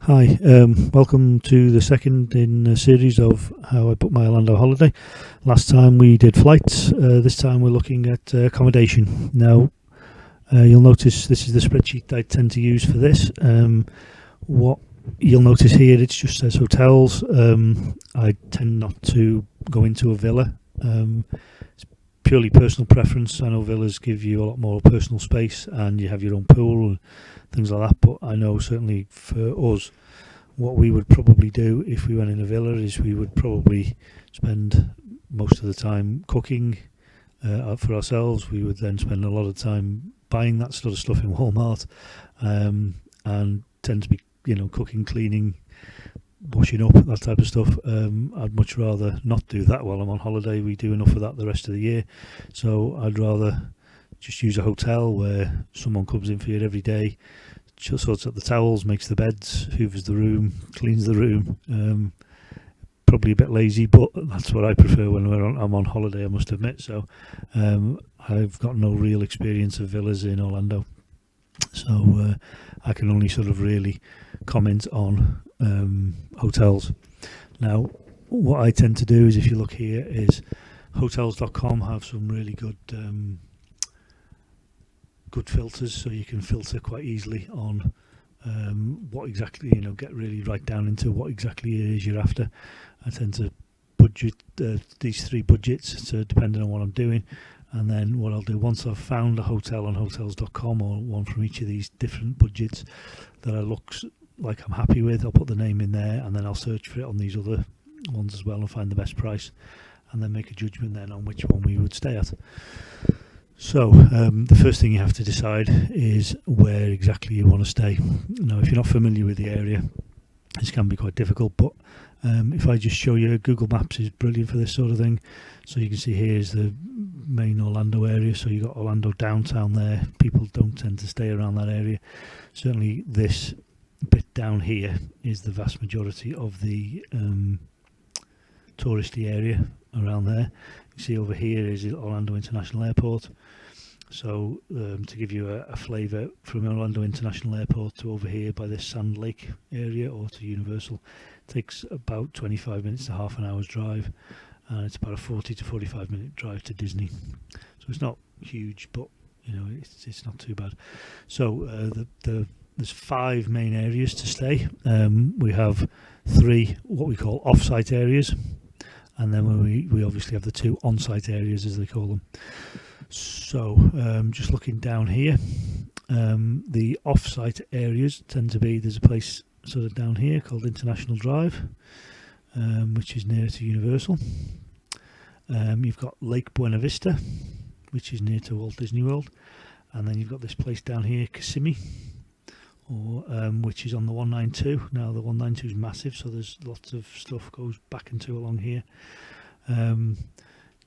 Hi, welcome to the second in a series of how I booked my Orlando holiday. Last time we did flights, this time we're looking at accommodation. Now, you'll notice this is the spreadsheet I tend to use for this. What you'll notice here, it just says hotels. I tend not to go into a villa. It's purely personal preference. I know villas give you a lot more personal space and you have your own pool and things like that, but I know certainly for us, what we would probably do if we went in a villa is we would probably spend most of the time cooking for ourselves. We would then spend a lot of time buying that sort of stuff in Walmart, and tend to be, cooking, cleaning, washing up, that type of stuff. I'd much rather not do that while I'm on holiday. We do enough of that the rest of the year, so I'd rather just use a hotel where someone comes in for you every day, just sorts out the towels, makes the beds, hoovers the room, cleans the room. Probably a bit lazy, but that's what I prefer when I'm on holiday, I must admit. So I've got no real experience of villas in Orlando, so I can only sort of really comment on hotels. Now, what I tend to do is, if you look here, is hotels.com have some really good filters, so you can filter quite easily on what exactly, get really right down into what exactly it is you're after. I tend to budget these three budgets, so depending on what I'm doing, and then what I'll do once I've found a hotel on hotels.com, or one from each of these different budgets that I looks like I'm happy with, I'll put the name in there, and then I'll search for it on these other ones as well and find the best price, and then make a judgment then on which one we would stay at. So the first thing you have to decide is where exactly you want to stay. Now, if you're not familiar with the area, this can be quite difficult, but if I just show you, Google Maps is brilliant for this sort of thing. So you can see here is the main Orlando area, so you've got Orlando downtown there. People don't tend to stay around that area. Certainly this bit down here is the vast majority of the touristy area around there. You see over here is Orlando International Airport. So to give you a flavour, from Orlando International Airport to over here by this Sand Lake area, or to Universal, takes about 25 minutes to half an hour's drive, and it's about a 40 to 45 minute drive to Disney. So it's not huge, but it's not too bad. So there's 5 main areas to stay. We have 3 what we call off-site areas, and then we obviously have the 2 on-site areas, as they call them. So just looking down here, the off-site areas tend to be, there's a place sort of down here called International Drive, which is near to Universal. You've got Lake Buena Vista, which is near to Walt Disney World, and then you've got this place down here, Kissimmee, which is on the 192. Now the 192 is massive, so there's lots of stuff goes back and to along here.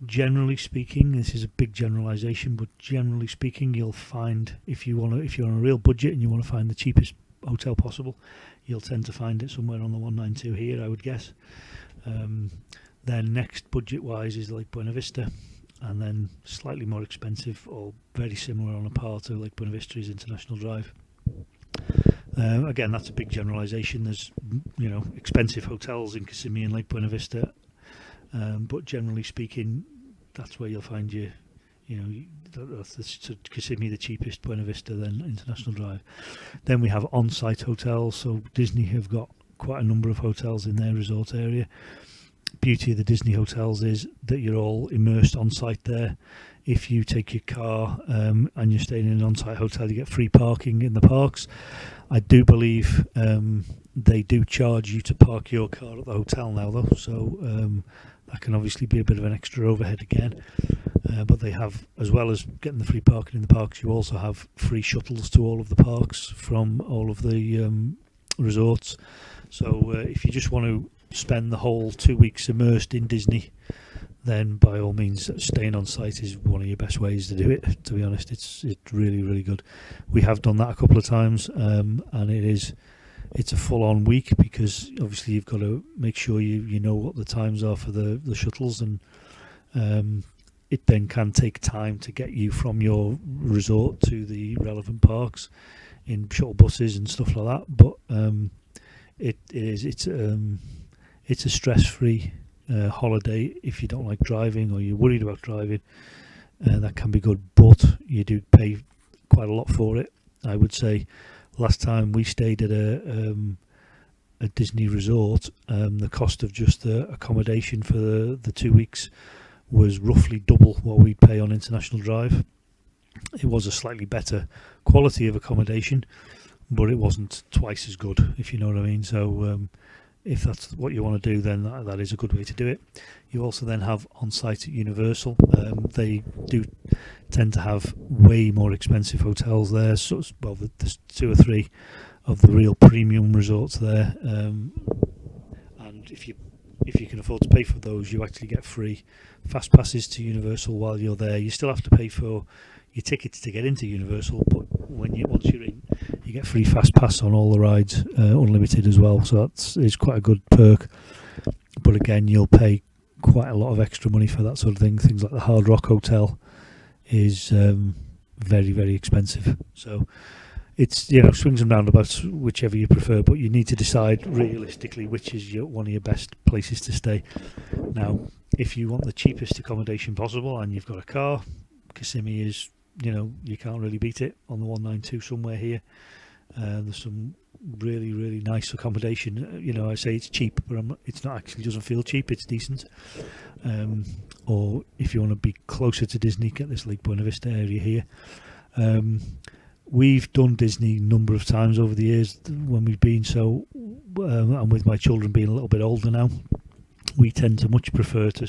Generally speaking, this is a big generalization, but generally speaking, you'll find if you're on a real budget and you want to find the cheapest hotel possible, you'll tend to find it somewhere on the 192 here, I would guess. Then next budget wise is Lake Buena Vista, and then slightly more expensive or very similar on a par to Lake Buena Vista is International Drive. Again, that's a big generalization. There's expensive hotels in Kissimmee and Lake Buena Vista, but generally speaking, that's where you'll find that's Kissimmee the cheapest, Buena Vista then International Drive. Then we have on-site hotels. So Disney have got quite a number of hotels in their resort area. Beauty of the Disney hotels is that you're all immersed on site there. If you take your car and you're staying in an on-site hotel, you get free parking in the parks. I do believe they do charge you to park your car at the hotel now, though, so that can obviously be a bit of an extra overhead again. But they have, as well as getting the free parking in the parks, you also have free shuttles to all of the parks from all of the resorts. So if you just want to spend the whole 2 weeks immersed in Disney, then by all means staying on site is one of your best ways to do it. To be honest, it's really, really good. We have done that a couple of times, and it's a full-on week, because obviously you've got to make sure you know what the times are for the shuttles, and it then can take time to get you from your resort to the relevant parks in shuttle buses and stuff like that. But It's a stress-free holiday. If you don't like driving or you're worried about driving, that can be good, but you do pay quite a lot for it. I would say last time we stayed at a Disney resort, the cost of just the accommodation for the 2 weeks was roughly double what we'd pay on International Drive. It was a slightly better quality of accommodation, but it wasn't twice as good, if you know what I mean. So if that's what you want to do, then that is a good way to do it. You also then have on-site at Universal. They do tend to have way more expensive hotels there. So, well, there's 2 or 3 of the real premium resorts there, and if you can afford to pay for those, you actually get free fast passes to Universal while you're there. You still have to pay for your tickets to get into Universal, but once you're in, you get free fast pass on all the rides, unlimited as well. So it's quite a good perk. But again, you'll pay quite a lot of extra money for that sort of thing. Things like the Hard Rock Hotel is very, very expensive. So it's, swings and roundabouts, whichever you prefer, but you need to decide realistically which is one of your best places to stay. Now, if you want the cheapest accommodation possible and you've got a car, Kissimmee is, you can't really beat it on the 192 somewhere here. There's some really, really nice accommodation. I say it's cheap, but it's not actually, doesn't feel cheap, it's decent. Or if you want to be closer to Disney, get this Lake Buena Vista area here. We've done Disney a number of times over the years when we've been, so and with my children being a little bit older now, we tend to much prefer to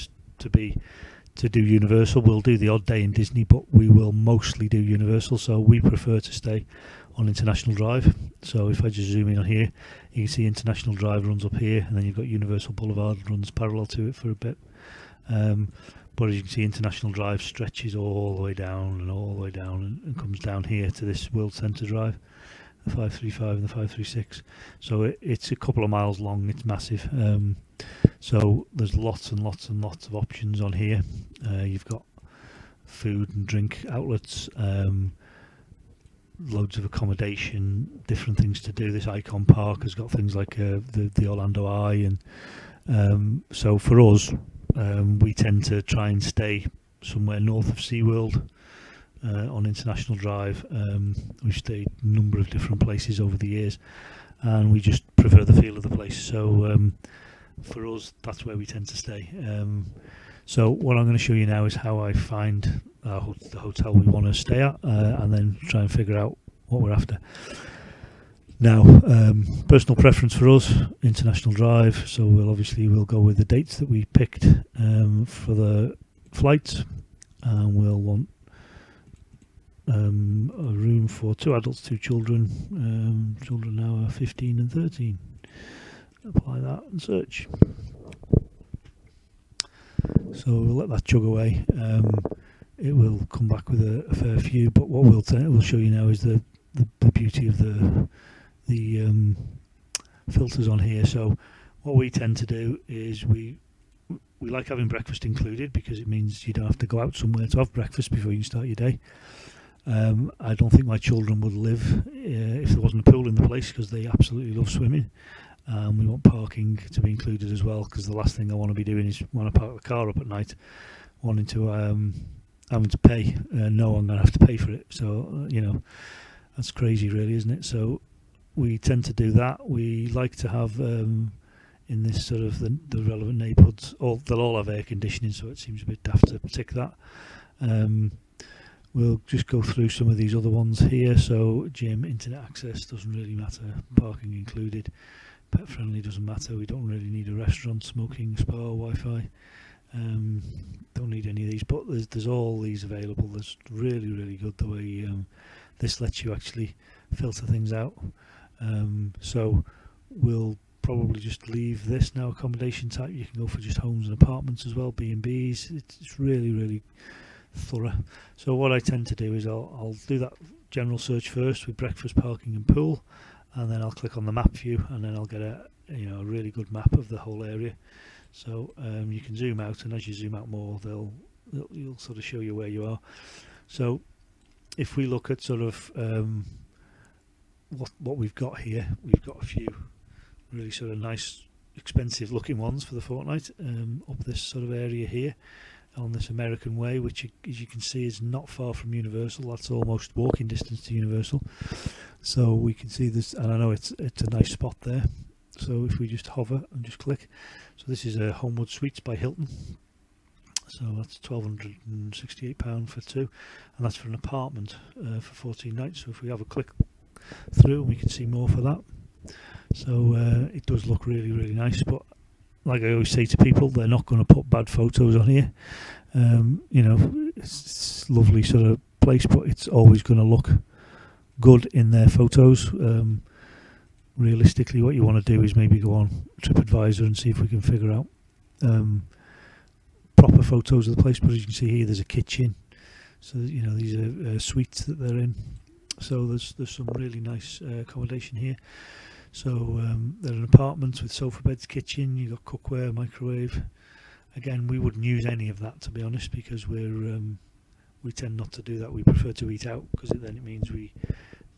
do Universal. We'll do the odd day in Disney, but we will mostly do Universal, so we prefer to stay on International Drive. So if I just zoom in on here, you can see International Drive runs up here, and then you've got Universal Boulevard runs parallel to it for a bit. But as you can see, International Drive stretches all the way down and all the way down and comes down here to this World Centre Drive, the 535 and the 536. So it's a couple of miles long, it's massive. So there's lots and lots and lots of options on here. You've got food and drink outlets, loads of accommodation, different things to do. This Icon Park has got things like the Orlando Eye, and so for us, we tend to try and stay somewhere north of SeaWorld on International Drive. We've stayed a number of different places over the years, and we just prefer the feel of the place. So for us, that's where we tend to stay. So what I'm going to show you now is how I find the hotel we want to stay at, and then try and figure out what we're after. Now, personal preference for us, International Drive, so we'll go with the dates that we picked for the flights, and we'll want a room for 2 adults, 2 children. Children now are 15 and 13. Apply that and search. So we'll let that chug away. It will come back with a fair few, but what we'll show you now is the beauty of the filters on here. So what we tend to do is we like having breakfast included, because it means you don't have to go out somewhere to have breakfast before you start your day. I don't think my children would live if there wasn't a pool in the place, because they absolutely love swimming. We want parking to be included as well, because the last thing I want to be doing is when I park the car up at night wanting to having to pay. No, I'm going to have to pay for it. So that's crazy really, isn't it? So we tend to do that. We like to have in this sort of the relevant neighbourhoods, they'll all have air conditioning, so it seems a bit daft to tick that. We'll just go through some of these other ones here. So gym, internet access, doesn't really matter. Parking included. Pet friendly, doesn't matter. We don't really need a restaurant. Smoking, spa, Wi-Fi. Don't need any of these, but there's all these available. There's really, really good the way this lets you actually filter things out. So we'll probably just leave this now. Accommodation type, you can go for just homes and apartments as well, B&Bs. It's really, really thorough. So what I tend to do is I'll do that general search first with breakfast, parking and pool, and then I'll click on the map view, and then I'll get a really good map of the whole area. So you can zoom out, and as you zoom out more, you'll sort of show you where you are. So if we look at sort of what we've got here, we've got a few really sort of nice, expensive looking ones for the fortnight up this sort of area here on this American Way, which as you can see is not far from Universal. That's almost walking distance to Universal. So we can see this, and I know it's a nice spot there. So if we just hover and just click, so this is a Homewood Suites by Hilton. So that's £1,268 for two, and that's for an apartment for 14 nights. So if we have a click through, we can see more for that. So it does look really, really nice, but like I always say to people, they're not going to put bad photos on here. You know, it's a lovely sort of place, but it's always going to look good in their photos. Realistically, what you want to do is maybe go on TripAdvisor and see if we can figure out proper photos of the place. But as you can see here, there's a kitchen, so you know these are suites that they're in. So there's some really nice accommodation here. So they're an apartment with sofa beds, kitchen, you've got cookware, microwave. Again, we wouldn't use any of that, to be honest, because we tend not to do that. We prefer to eat out, because then it means we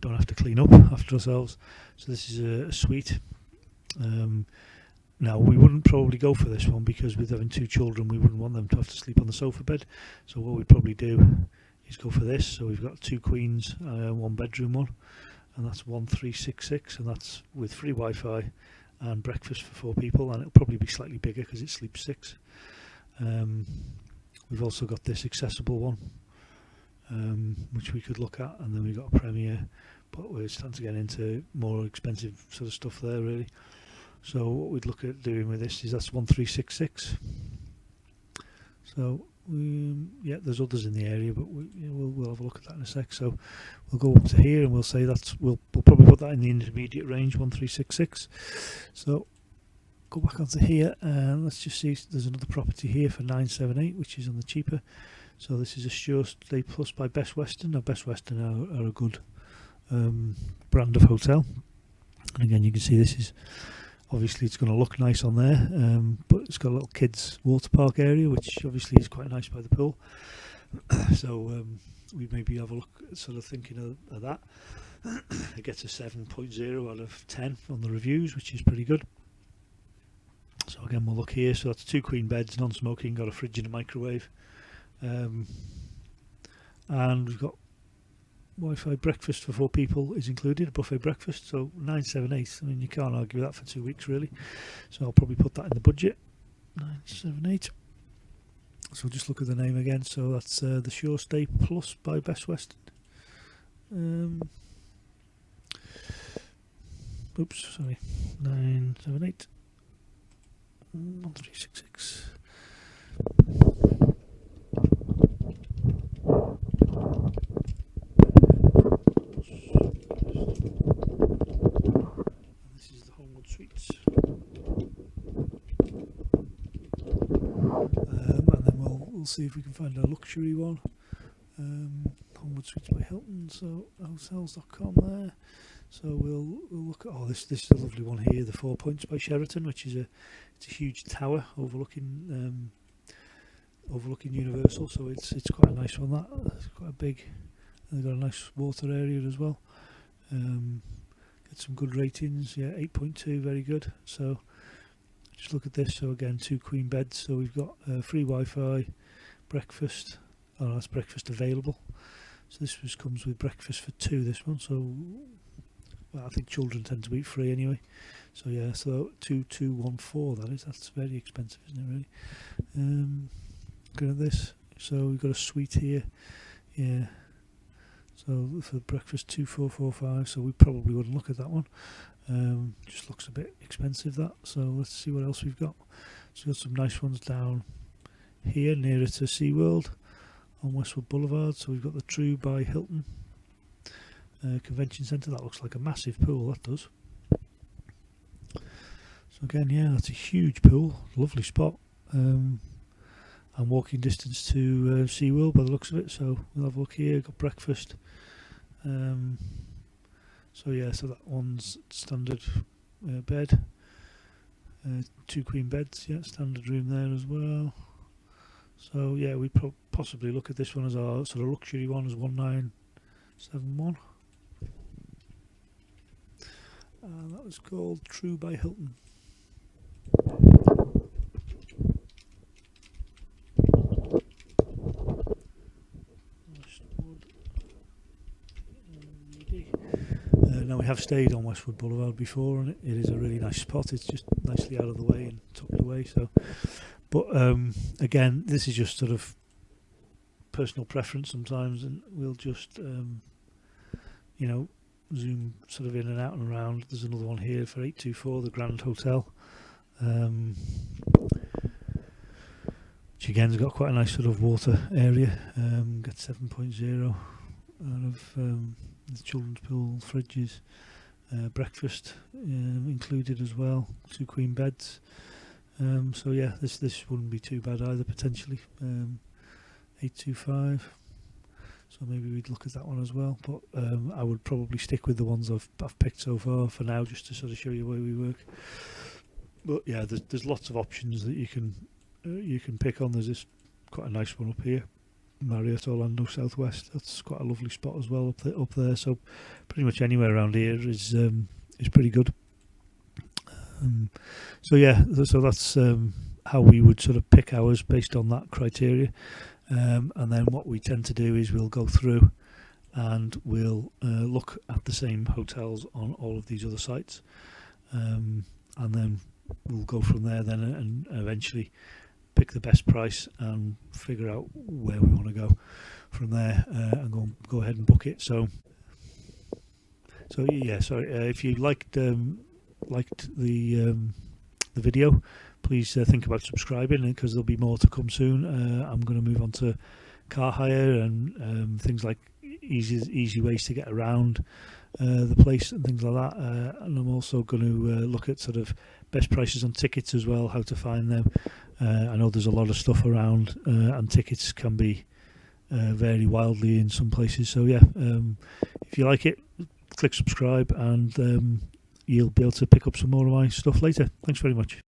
don't have to clean up after ourselves. So this is a suite. Now we wouldn't probably go for this one, because with having two children we wouldn't want them to have to sleep on the sofa bed. So what we'd probably do is go for this. So we've got two queens, one bedroom one, and that's 1366, and that's with free Wi-Fi and breakfast for 4 people, and it'll probably be slightly bigger because it sleeps 6. We've also got this accessible one, which we could look at, and then we've got a Premier, but we're starting to get into more expensive sort of stuff there really. So what we'd look at doing with this is that's 1366. So yeah, there's others in the area, but we'll have a look at that in a sec. So we'll go up to here and we'll say that's we'll probably put that in the intermediate range, 1366. So go back onto here and let's just see, there's another property here for 978, which is on the cheaper. So this is a Sure Stay Plus by Best Western. Now Best Western are a good brand of hotel, and again you can see this is obviously it's going to look nice on there, but it's got a little kids water park area, which obviously is quite nice by the pool. So we maybe have a look at sort of thinking of that. It gets a 7.0 out of 10 on the reviews, which is pretty good. So again we'll look here. So that's 2 queen beds, non-smoking, got a fridge and a microwave, and we've got Wi-Fi, breakfast for 4 people is included, a buffet breakfast. So 978, I mean you can't argue with that for 2 weeks really, so I'll probably put that in the budget. 978. So just look at the name again. So that's the Sure Stay Plus by Best Western. Oops, sorry, 978 1366. Suites, and then we'll see if we can find a luxury one. Homewood Suites by Hilton, so hotels.com there. So we'll look at this is a lovely one here, the 4 Points by Sheraton, which is it's a huge tower overlooking Universal. So it's quite a nice one. It's quite a big, and they've got a nice water area as well. Some good ratings, yeah, 8.2, very good. So just look at this. So again, 2 queen beds, so we've got free Wi-Fi, breakfast, that's breakfast available. So this comes with breakfast for 2, this one. So well, I think children tend to eat free anyway. So yeah, so 2214, that's very expensive, isn't it really? Looking at this, so we've got a suite here, yeah. So for breakfast 2445, so we probably wouldn't look at that one. Just looks a bit expensive, that. So let's see what else we've got. So we've got some nice ones down here nearer to SeaWorld on Westwood Boulevard. So we've got the True by Hilton Convention Centre. That looks like a massive pool, that does. So again, yeah, that's a huge pool, lovely spot. And walking distance to SeaWorld by the looks of it. So we'll have a look here, got breakfast. So yeah, so that one's standard bed. 2 queen beds, yeah, standard room there as well. So yeah, we possibly look at this one as our sort of luxury one, as 1971. That It's called True by Hilton. Now we have stayed on Westwood Boulevard before, and it is a really nice spot. It's just nicely out of the way and tucked away. So, but again, this is just sort of personal preference sometimes, and we'll just zoom sort of in and out and around. There's another one here for 824, the Grand Hotel, which again has got quite a nice sort of water area. Got 7.0 out of the children's pool, fridges, breakfast included as well, 2 queen beds. So yeah, this wouldn't be too bad either potentially. 825. So maybe we'd look at that one as well. But I would probably stick with the ones I've picked so far for now, just to sort of show you where we work. But yeah, there's lots of options that you can pick on. There's this quite a nice one up here, Marriott Orlando Southwest. That's quite a lovely spot as well up there. So pretty much anywhere around here is pretty good. So yeah, so that's how we would sort of pick ours based on that criteria. And then what we tend to do is we'll go through and we'll look at the same hotels on all of these other sites, and then we'll go from there then and eventually pick the best price and figure out where we want to go from there, and go ahead and book it. So yeah, sorry, if you liked the video, please think about subscribing, because there'll be more to come soon. I'm going to move on to car hire and things like easy ways to get around the place and things like that. And I'm also going to look at sort of best prices on tickets as well, how to find them. I know there's a lot of stuff around, and tickets can be vary wildly in some places. So yeah, if you like it, click subscribe, and you'll be able to pick up some more of my stuff later. Thanks very much.